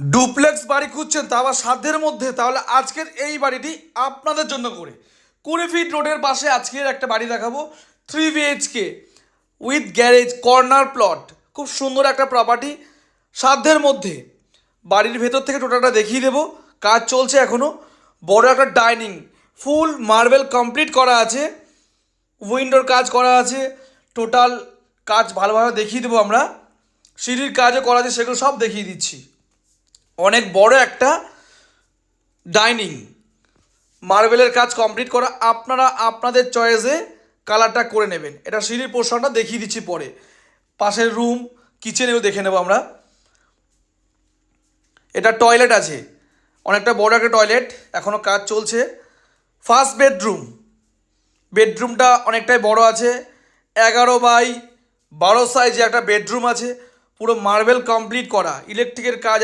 Duplex বাড়ি খুঁজছেন তা আবার সাধ্যের মধ্যে, তাহলে আজকের এই বাড়িটি আপনাদের জন্য করে 20 ফিট রোডের পাশে আজকের একটা বাড়ি দেখাবো। 3 BHK with garage, corner plot, খুব সুন্দর একটা প্রপার্টি সাধ্যের মধ্যে। বাড়ির ভেতর থেকে টোটালটা দেখিয়ে দেবো। কাজ চলছে এখনও। বড় একটা ডাইনিং, ফুল মার্বেল কমপ্লিট করা আছে, উইন্ডোর কাজ করা আছে, টোটাল কাজ ভালোভাবে দেখিয়ে দেবো আমরা। সিঁড়ির কাজও করা আছে, সেগুলো সব দেখিয়ে দিচ্ছি। অনেক বড় একটা ডাইনিং, মার্বেলের কাজ কমপ্লিট করা। আপনারা আপনাদের চয়েসে কালারটা করে নেবেন। এটা সিঁড়ির পোর্শনটা দেখিয়ে দিচ্ছি পরে। পাশের রুম, কিচেনেও দেখে নেব আমরা। এটা টয়লেট আছে, অনেকটা বড় একটা টয়লেট, এখনও কাজ চলছে। ফার্স্ট বেডরুম, বেডরুমটা অনেকটাই বড় আছে, 11 বাই 12 সাইজে একটা বেডরুম আছে, পুরো মার্বেল কমপ্লিট করা, ইলেকট্রিকের কাজ